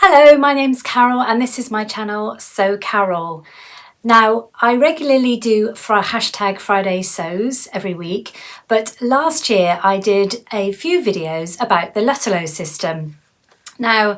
Hello, my name's Carole and this is my channel, So Carole. Now, I regularly do hashtag Friday sews every week, but last year I did a few videos about the Lutterloh system. Now,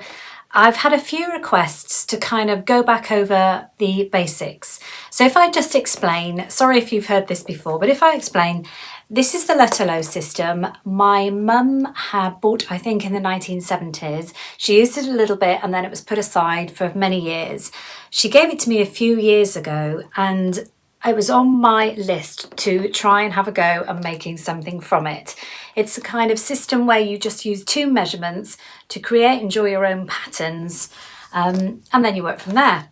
I've had a few requests to kind of go back over the basics. So if I just explain, sorry if you've heard this before, but if I explain, this is the Lutterloh system. My mum had bought, I think, in the 1970s. She used it a little bit and then it was put aside for many years. She gave it to me a few years ago and it was on my list to try and have a go at making something from it. It's a kind of system where you just use two measurements to create and draw your own patterns, and then you work from there.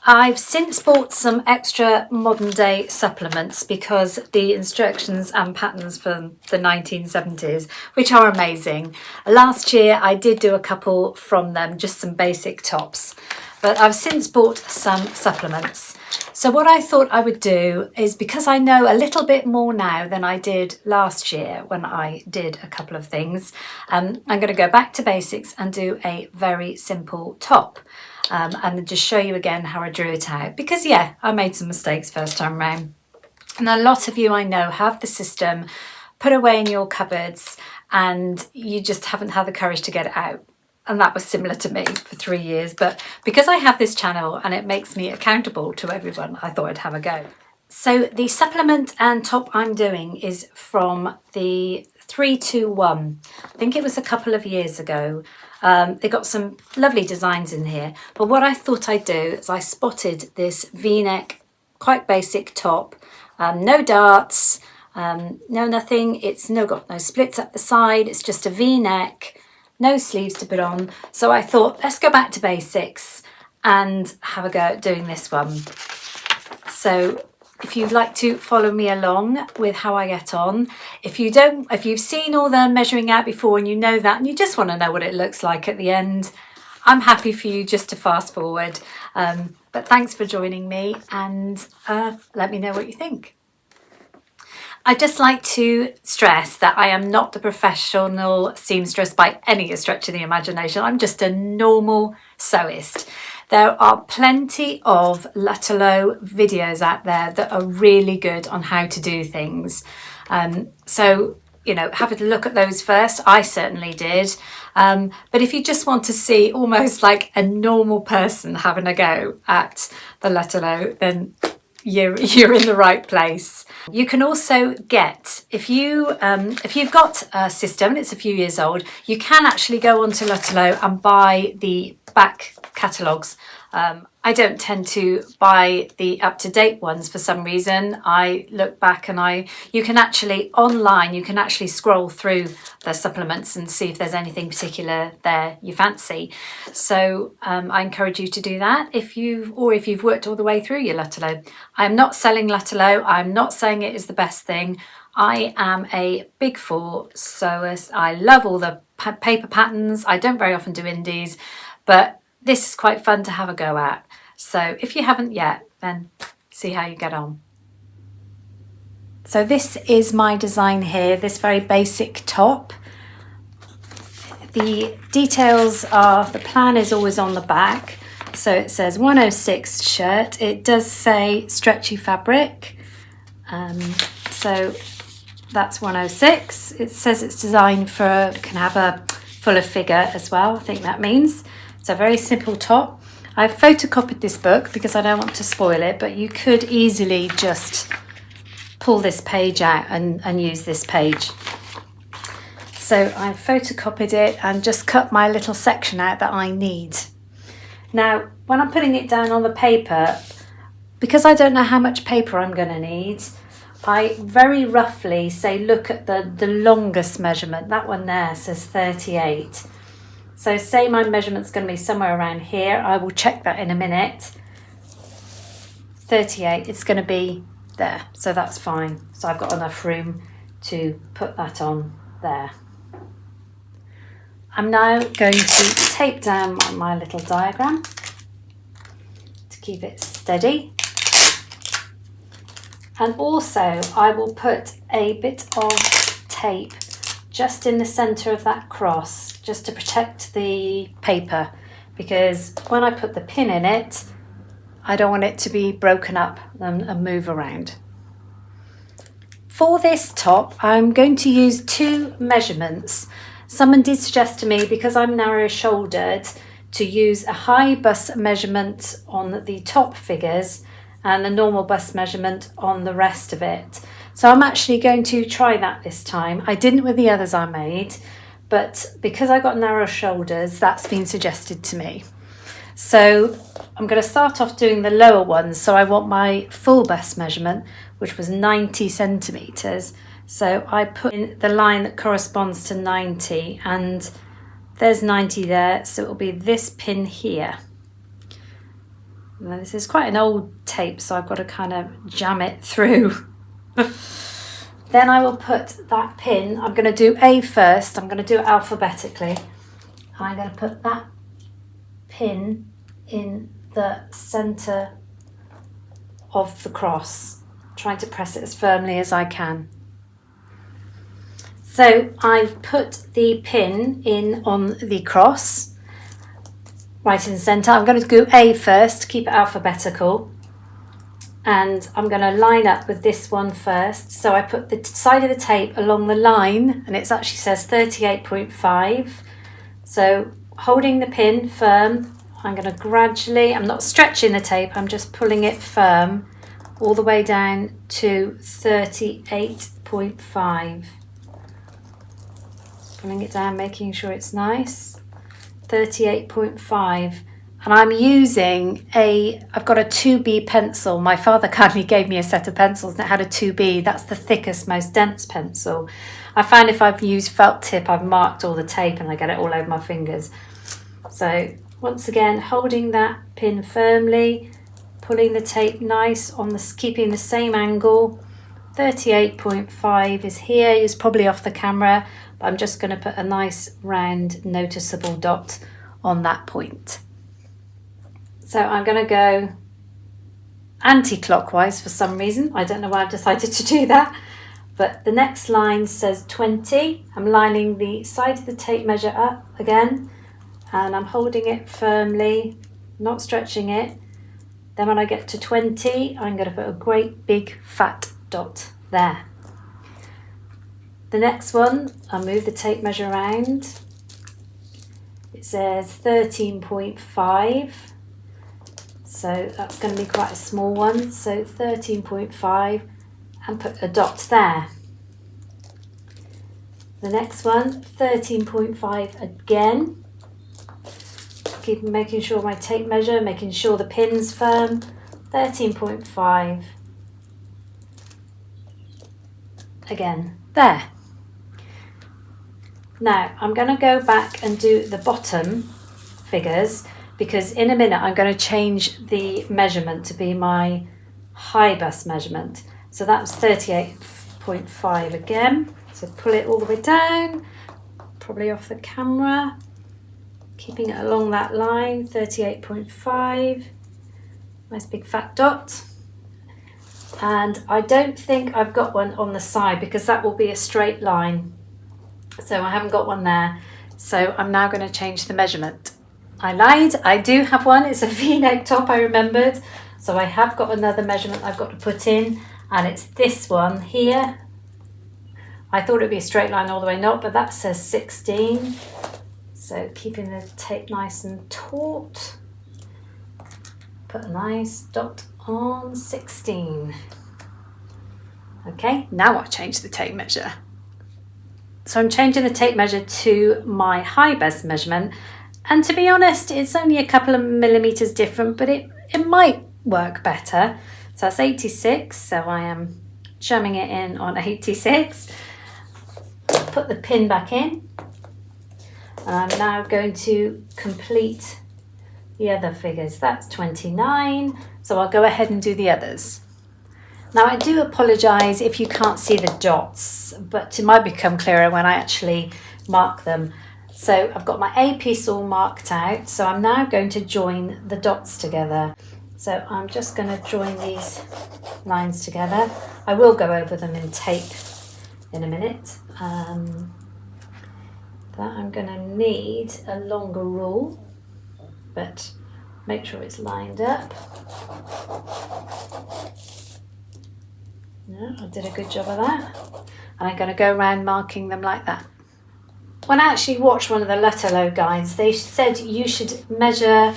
I've since bought some extra modern day supplements because the instructions and patterns from the 1970s, which are amazing. Last year I did do a couple from them, just some basic tops, but I've since bought some supplements. So what I thought I would do is, because I know a little bit more now than I did last year when I did a couple of things, I'm going to go back to basics and do a very simple top. And just show you again how I drew it out, because yeah, I made some mistakes first time round, and a lot of you I know have the system put away in your cupboards and you just haven't had the courage to get it out. And that was similar to me for 3 years, but because I have this channel and it makes me accountable to everyone, I thought I'd have a go. So the supplement and top I'm doing is from the 321. I think it was a couple of years ago. They got some lovely designs in here, but what I thought I'd do is I spotted this V-neck, quite basic top, no darts, no nothing. It's got no splits up the side. It's just a V-neck, no sleeves to put on. So I thought, let's go back to basics and have a go at doing this one. So if you'd like to follow me along with how I get on, if you've seen all the measuring out before and you know that and you just want to know what it looks like at the end, I'm happy for you just to fast forward. But thanks for joining me, and let me know what you think. I'd just like to stress that I am not the professional seamstress by any stretch of the imagination. I'm just a normal sewist. There are plenty of Lutterloh videos out there that are really good on how to do things. So, have a look at those first. I certainly did. But if you just want to see almost like a normal person having a go at the Lutterloh, then you're in the right place. You can also get, if you've got a system and it's a few years old, you can actually go onto Lutterloh and buy the back catalogues. I don't tend to buy the up-to-date ones for some reason. I look back and you can actually scroll through the supplements and see if there's anything particular there you fancy. So I encourage you to do that if you've worked all the way through your Lutterloh. I'm not selling Lutterloh. I'm not saying it is the best thing. I am a big four sewist. I love all the paper patterns. I don't very often do indies, but this is quite fun to have a go at. So if you haven't yet, then see how you get on. So this is my design here, this very basic top. The details are, the plan is always on the back. So it says 106 shirt. It does say stretchy fabric. So that's 106. It says it's designed can have a fuller figure as well, I think that means. It's a very simple top. I've photocopied this book because I don't want to spoil it, but you could easily just pull this page out and use this page. So I've photocopied it and just cut my little section out that I need. Now, when I'm putting it down on the paper, because I don't know how much paper I'm going to need, I very roughly say, look at the longest measurement. That one there says 38. So say my measurement's going to be somewhere around here. I will check that in a minute. 38, it's going to be there. So that's fine. So I've got enough room to put that on there. I'm now going to tape down my little diagram to keep it steady. And also I will put a bit of tape just in the centre of that cross, just to protect the paper, because when I put the pin in it, I don't want it to be broken up and move around. For this top, I'm going to use 2 measurements. Someone did suggest to me, because I'm narrow shouldered, to use a high bust measurement on the top figures and a normal bust measurement on the rest of it. So I'm actually going to try that this time. I didn't with the others I made, but because I got narrow shoulders, that's been suggested to me. So I'm going to start off doing the lower ones. So I want my full bust measurement, which was 90 centimetres. So I put in the line that corresponds to 90, and there's 90 there. So it'll be this pin here. Now this is quite an old tape, so I've got to kind of jam it through. Then I will put that pin, I'm going to do A first, I'm going to do it alphabetically. I'm going to put that pin in the centre of the cross, trying to press it as firmly as I can. So I've put the pin in on the cross, right in the centre. I'm going to do A first, keep it alphabetical, and I'm going to line up with this one first. So I put the side of the tape along the line, and it actually says 38.5. So holding the pin firm, I'm going to gradually, I'm not stretching the tape, I'm just pulling it firm all the way down to 38.5. Pulling it down, making sure it's nice. 38.5. And I'm using I've got a 2B pencil. My father kindly gave me a set of pencils and it had a 2B. That's the thickest, most dense pencil. I find if I've used felt tip, I've marked all the tape and I get it all over my fingers. So once again, holding that pin firmly, pulling the tape nice on keeping the same angle. 38.5 is here, is probably off the camera, but I'm just going to put a nice round noticeable dot on that point. So I'm going to go anti-clockwise for some reason. I don't know why I've decided to do that. But the next line says 20. I'm lining the side of the tape measure up again. And I'm holding it firmly, not stretching it. Then when I get to 20, I'm going to put a great big fat dot there. The next one, I'll move the tape measure around. It says 13.5. So that's going to be quite a small one. So 13.5 and put a dot there. The next one, 13.5 again. Keep making sure my tape measure, making sure the pin's firm. 13.5. Again, there. Now I'm going to go back and do the bottom figures, because in a minute I'm going to change the measurement to be my high bust measurement. So that's 38.5 again. So pull it all the way down, probably off the camera, keeping it along that line, 38.5. Nice big fat dot. And I don't think I've got one on the side because that will be a straight line. So I haven't got one there. So I'm now going to change the measurement. I lied, I do have one. It's a V-neck top, I remembered. So I have got another measurement I've got to put in, and it's this one here. I thought it'd be a straight line all the way, not, but that says 16. So keeping the tape nice and taut. Put a nice dot on 16. Okay, now I'll change the tape measure. So I'm changing the tape measure to my high bust measurement. And to be honest, it's only a couple of millimeters different, but it might work better. So that's 86, so I am jamming it in on 86. Put the pin back in. I'm now going to complete the other figures. That's 29, so I'll go ahead and do the others. Now I do apologise if you can't see the dots, but it might become clearer when I actually mark them. So I've got my A piece all marked out, so I'm now going to join the dots together. So I'm just going to join these lines together. I will go over them in tape in a minute. But I'm going to need a longer rule. but make sure it's lined up. No, I did a good job of that. And I'm going to go around marking them like that. When I actually watched one of the Lutterloh guides, they said you should measure,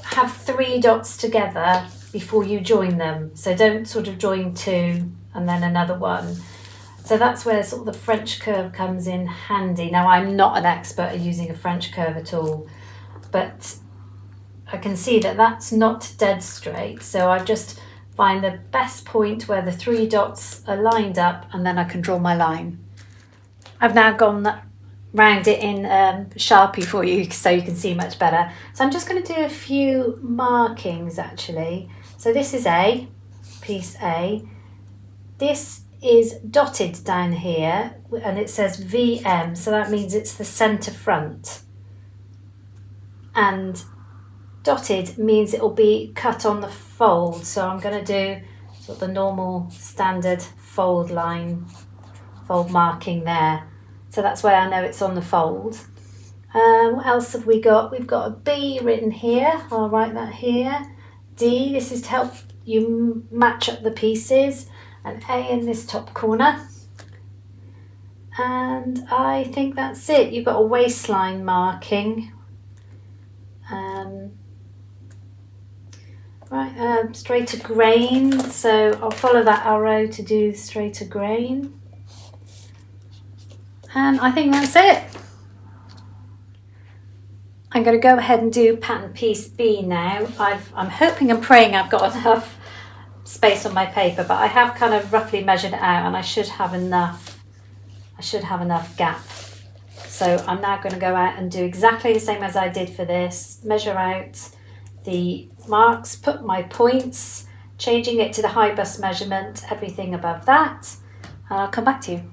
have 3 dots together before you join them. So don't sort of join 2 and then another one. So that's where sort of the French curve comes in handy. Now, I'm not an expert at using a French curve at all, but I can see that that's not dead straight. So I just find the best point where the 3 dots are lined up, and then I can draw my line. I've now gone round it in Sharpie for you so you can see much better. So I'm just going to do a few markings actually. So this is A, piece A. This is dotted down here and it says VM, so that means it's the centre front. And dotted means it will be cut on the fold, so I'm going to do sort of the normal standard fold line, fold marking there. So that's where I know it's on the fold. What else have we got? We've got a B written here. I'll write that here. D, this is to help you match up the pieces. An A in this top corner. And I think that's it. You've got a waistline marking. Straighter grain. So I'll follow that arrow to do straighter grain. And I think that's it. I'm going to go ahead and do pattern piece B now. I'm hoping and praying I've got enough space on my paper, but I have kind of roughly measured it out and I should have enough gap. So I'm now going to go out and do exactly the same as I did for this, measure out the marks, put my points, changing it to the high bust measurement, everything above that, and I'll come back to you.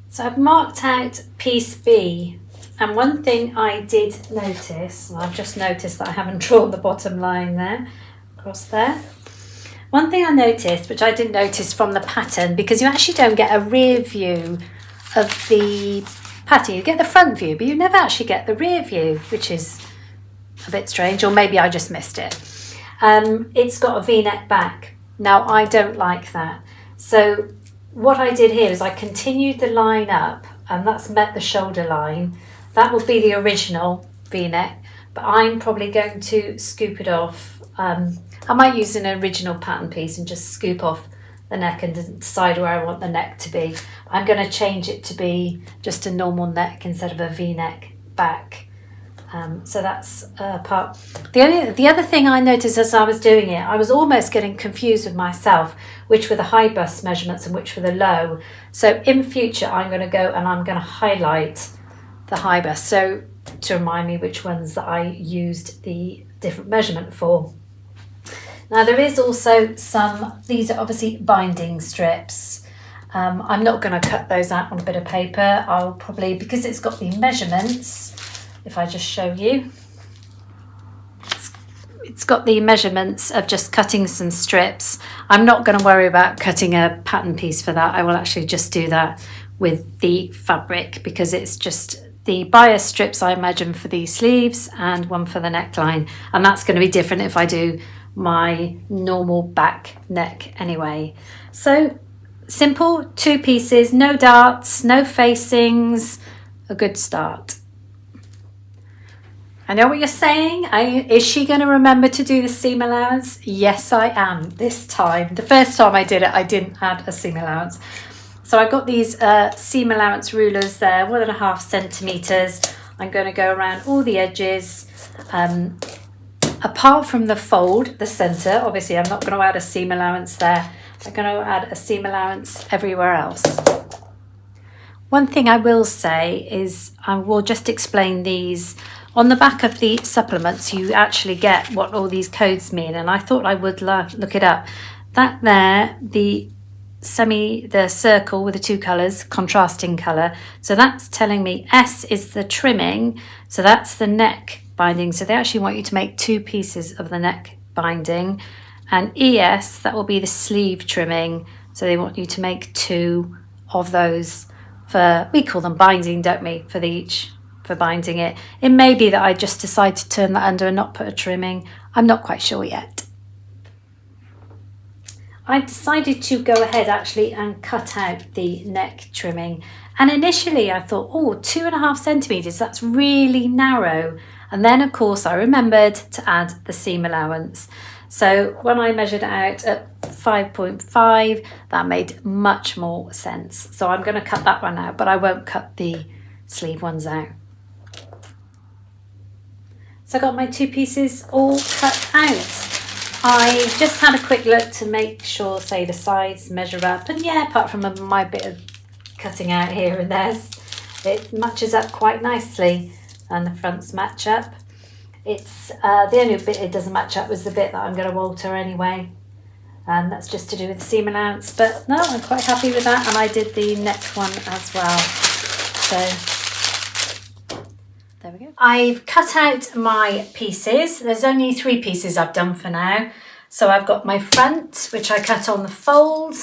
So I've marked out piece B, and one thing I did notice, and I've just noticed that I haven't drawn the bottom line there, across there. One thing I noticed, which I didn't notice from the pattern, because you actually don't get a rear view of the pattern, you get the front view, but you never actually get the rear view, which is a bit strange, or maybe I just missed it. It's got a V-neck back. Now, I don't like that. So what I did here is I continued the line up, and that's met the shoulder line. That will be the original V-neck, but I'm probably going to scoop it off. I might use an original pattern piece and just scoop off the neck and decide where I want the neck to be. I'm going to change it to be just a normal neck instead of a V-neck back. So that's part. The other thing I noticed as I was doing it, I was almost getting confused with myself, which were the high bust measurements and which were the low. So in future, I'm going to go and I'm going to highlight the high bust, so to remind me which ones that I used the different measurement for. Now there is also these are obviously binding strips. I'm not going to cut those out on a bit of paper. I'll probably, because it's got the measurements, if I just show you, it's got the measurements of just cutting some strips. I'm not going to worry about cutting a pattern piece for that. I will actually just do that with the fabric, because it's just the bias strips I imagine for the sleeves and one for the neckline, and that's going to be different if I do my normal back neck anyway. So simple, 2 pieces, no darts, no facings, a good start. I know what you're saying. Is she going to remember to do the seam allowance? Yes, I am this time. The first time I did it, I didn't add a seam allowance. So I've got these seam allowance rulers there, 1.5 centimetres. I'm going to go around all the edges. Apart from the fold, the centre, obviously I'm not going to add a seam allowance there. I'm going to add a seam allowance everywhere else. One thing I will say is I will just explain these. On the back of the supplements, you actually get what all these codes mean, and I thought I would look it up. That there, the circle with the 2 colours, contrasting colour, so that's telling me S is the trimming, so that's the neck binding. So they actually want you to make 2 pieces of the neck binding, and ES, that will be the sleeve trimming, so they want you to make 2 of those. For, we call them binding, don't we, for each for binding it. It may be that I just decide to turn that under and not put a trimming. I'm not quite sure yet. I've decided to go ahead actually and cut out the neck trimming. And initially I thought, oh, 2.5 centimetres, that's really narrow. And then of course I remembered to add the seam allowance. So when I measured it out at 5.5, that made much more sense. So I'm going to cut that one out, but I won't cut the sleeve ones out. So I got my 2 pieces all cut out. I just had a quick look to make sure, say, the sides measure up. And yeah, apart from my bit of cutting out here and there, it matches up quite nicely. And the fronts match up. It's the only bit it doesn't match up was the bit that I'm going to alter anyway. And that's just to do with the seam allowance. But no, I'm quite happy with that. And I did the neck one as well. So there we go. I've cut out my pieces. There's only 3 pieces I've done for now. So I've got my front, which I cut on the fold,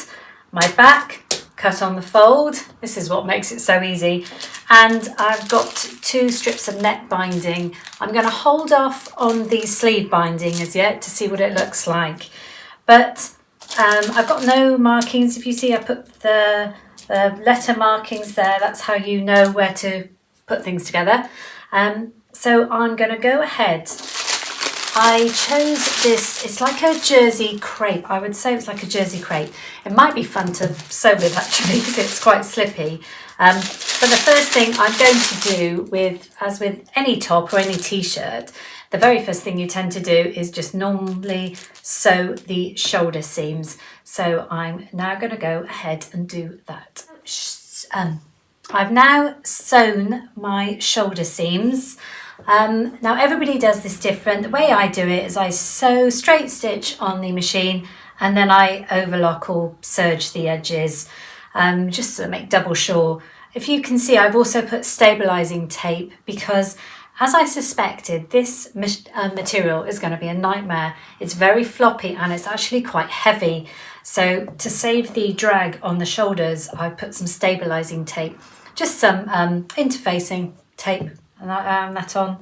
my back, cut on the fold. This is what makes it so easy. And I've got 2 strips of neck binding. I'm going to hold off on the sleeve binding as yet to see what it looks like. But I've got no markings. If you see, I put the letter markings there. That's how you know where to put things together. So I'm going to go ahead. I chose this, it's like a jersey crepe. I would say it's like a jersey crepe. It might be fun to sew with actually because it's quite slippy. But the first thing I'm going to do, as with any top or any t-shirt, the very first thing you tend to do is just normally sew the shoulder seams. So I'm now going to go ahead and do that. I've now sewn my shoulder seams. Now everybody does this different. The way I do it is I sew straight stitch on the machine and then I overlock or serge the edges just to make double sure. If you can see, I've also put stabilising tape because, as I suspected, this material is going to be a nightmare. It's very floppy and it's actually quite heavy. So to save the drag on the shoulders, I put some stabilising tape, just some interfacing tape and that on.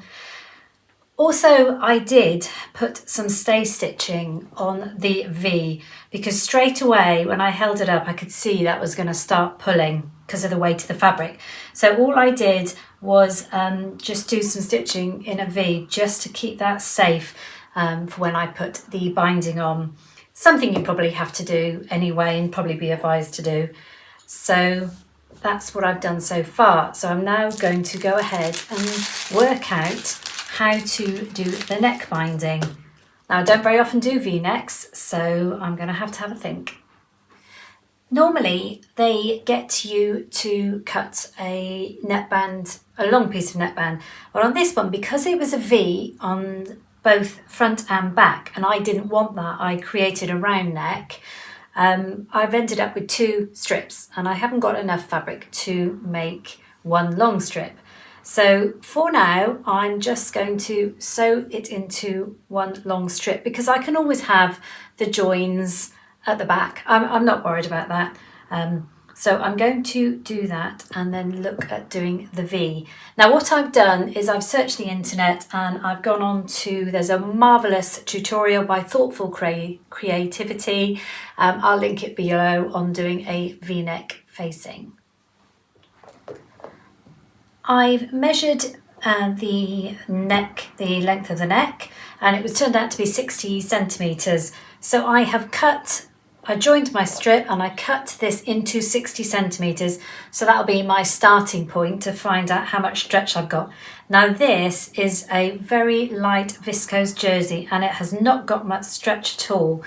Also, I did put some stay stitching on the V because straight away when I held it up, I could see that was going to start pulling because of the weight of the fabric. So all I did was just do some stitching in a V just to keep that safe for when I put the binding on. Something you probably have to do anyway and probably be advised to do. So that's what I've done so far. So I'm now going to go ahead and work out how to do the neck binding. Now I don't very often do V-necks, so I'm going to have a think. Normally they get you to cut a neckband, a long piece of neckband, but on this one, because it was a V on both front and back, and I didn't want that, I created a round neck. I've ended up with 2 strips and I haven't got enough fabric to make 1 long strip. So for now, I'm just going to sew it into 1 long strip because I can always have the joins at the back. I'm not worried about that. So I'm going to do that and then look at doing the V. Now what I've done is I've searched the internet and I've gone on to, there's a marvellous tutorial by Thoughtful Creativity. I'll link it below on doing a V-neck facing. I've measured the neck, the length of the neck, and it was turned out to be 60 centimetres. So I joined my strip and I cut this into 60 centimetres. So that'll be my starting point to find out how much stretch I've got. Now this is a very light viscose jersey and it has not got much stretch at all.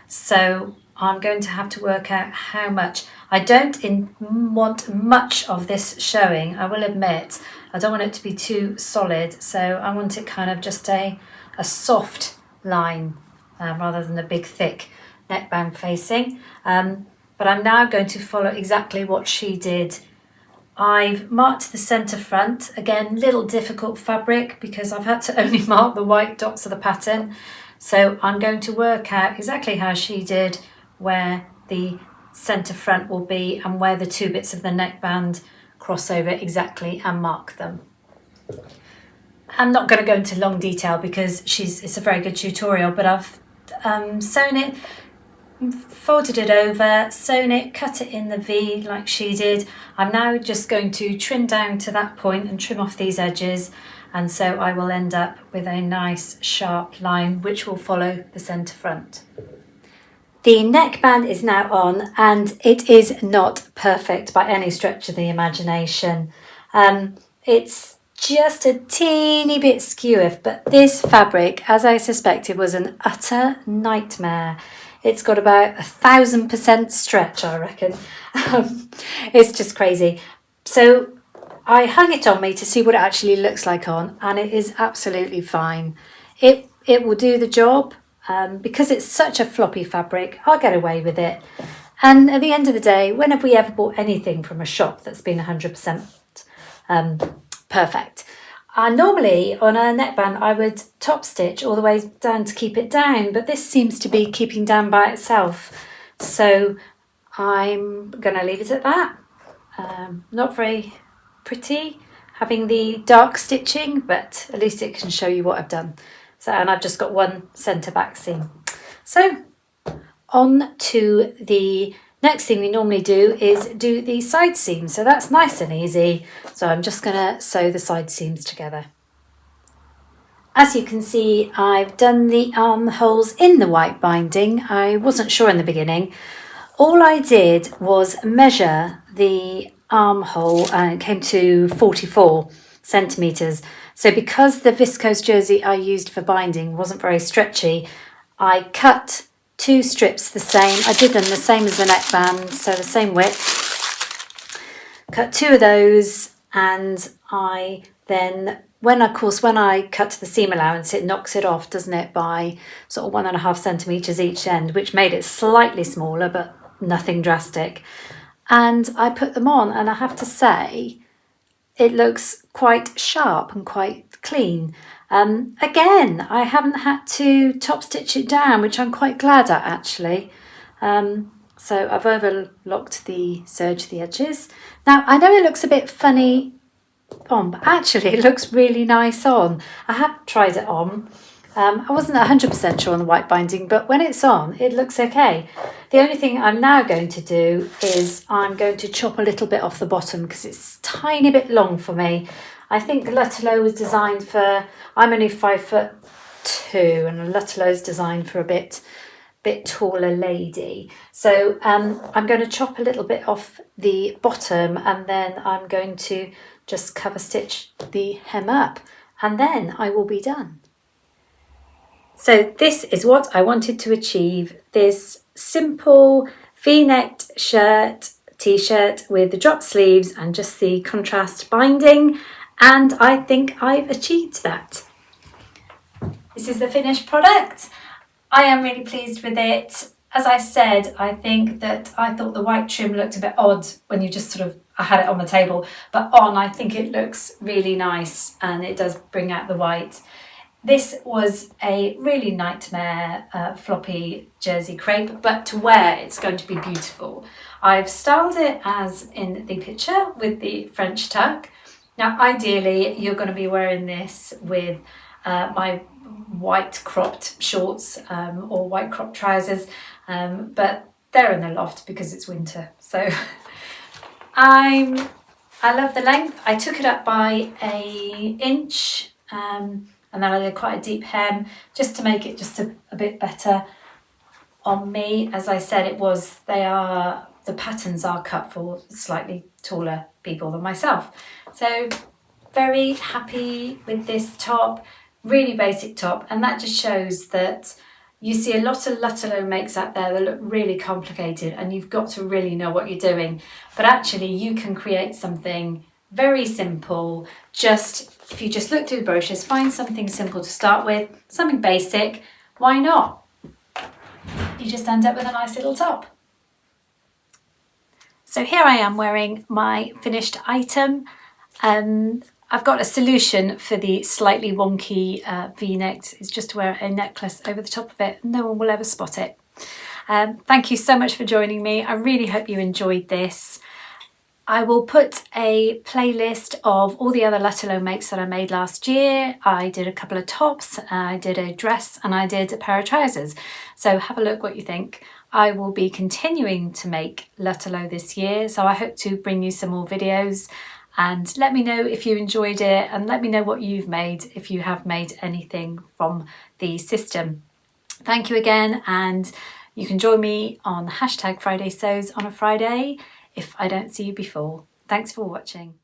So I'm going to have to work out how much. I don't want much of this showing, I will admit. I don't want it to be too solid, so I want it kind of just a soft line rather than a big thick neckband facing. But I'm now going to follow exactly what she did. I've marked the centre front, again little difficult fabric because I've had to only mark the white dots of the pattern. So I'm going to work out exactly how she did where the centre front will be and where the 2 bits of the neckband cross over exactly and mark them. I'm not going to go into long detail because it's a very good tutorial, but I've sewn it, folded it over, sewn it, cut it in the V like she did. I'm now just going to trim down to that point and trim off these edges, and so I will end up with a nice sharp line which will follow the centre front. The neckband is now on, and it is not perfect by any stretch of the imagination. It's just a teeny bit skew, but this fabric, as I suspected, was an utter nightmare. It's got about 1,000% stretch, I reckon. It's just crazy. So I hung it on me to see what it actually looks like on, and it is absolutely fine. It will do the job. Because it's such a floppy fabric, I'll get away with it. And at the end of the day, when have we ever bought anything from a shop that's been 100% perfect? Normally on a neckband I would top stitch all the way down to keep it down, but this seems to be keeping down by itself. So I'm going to leave it at that. Not very pretty having the dark stitching, but at least it can show you what I've done. So, and I've just got one centre back seam. So on to the next thing we normally do is do the side seams. So that's nice and easy. So I'm just going to sew the side seams together. As you can see, I've done the armholes in the white binding. I wasn't sure in the beginning. All I did was measure the armhole and it came to 44 centimetres. So because the viscose jersey I used for binding wasn't very stretchy, I cut 2 strips the same. I did them the same as the neckband, so the same width. Cut 2 of those, and I then, when I cut the seam allowance, it knocks it off, doesn't it, by sort of 1.5 centimetres each end, which made it slightly smaller, but nothing drastic. And I put them on, and I have to say, it looks quite sharp and quite clean. Again, I haven't had to top stitch it down, which I'm quite glad at actually. So I've overlocked the serge, the edges. Now I know it looks a bit funny on, but actually it looks really nice on. I have tried it on. I wasn't 100% sure on the white binding, but when it's on, it looks okay. The only thing I'm now going to do is I'm going to chop a little bit off the bottom because it's a tiny bit long for me. I think Lutterloh was designed for, I'm only 5'2", and Lutterloh is designed for a bit taller lady. So I'm going to chop a little bit off the bottom, and then I'm going to just cover stitch the hem up, and then I will be done. So this is what I wanted to achieve, this simple V-necked t-shirt with the drop sleeves and just the contrast binding, and I think I've achieved that. This is the finished product. I am really pleased with it. As I said, I thought the white trim looked a bit odd when you just I had it on the table, but on I think it looks really nice and it does bring out the white. This was a really nightmare floppy jersey crepe, but to wear it's going to be beautiful. I've styled it as in the picture with the French tuck. Now ideally you're going to be wearing this with my white cropped shorts or white cropped trousers, but they're in the loft because it's winter. So I love the length. I took it up by an inch. And then I did quite a deep hem just to make it just a bit better on me. As I said, the patterns are cut for slightly taller people than myself. So very happy with this top, really basic top. And that just shows that you see a lot of Lutterloh makes out there that look really complicated and you've got to really know what you're doing. But actually you can create something very simple. If you just look through the brochures, find something simple to start with, something basic, why not? You just end up with a nice little top. So here I am wearing my finished item. I've got a solution for the slightly wonky V-neck. It's just to wear a necklace over the top of it. No one will ever spot it. Thank you so much for joining me. I really hope you enjoyed this. I will put a playlist of all the other Lutterloh makes that I made last year. I did a couple of tops, I did a dress, and I did a pair of trousers. So have a look what you think. I will be continuing to make Lutterloh this year, so I hope to bring you some more videos, and let me know if you enjoyed it, and let me know what you've made if you have made anything from the system. Thank you again, and you can join me on #Friday Sews on a Friday if I don't see you before. Thanks for watching.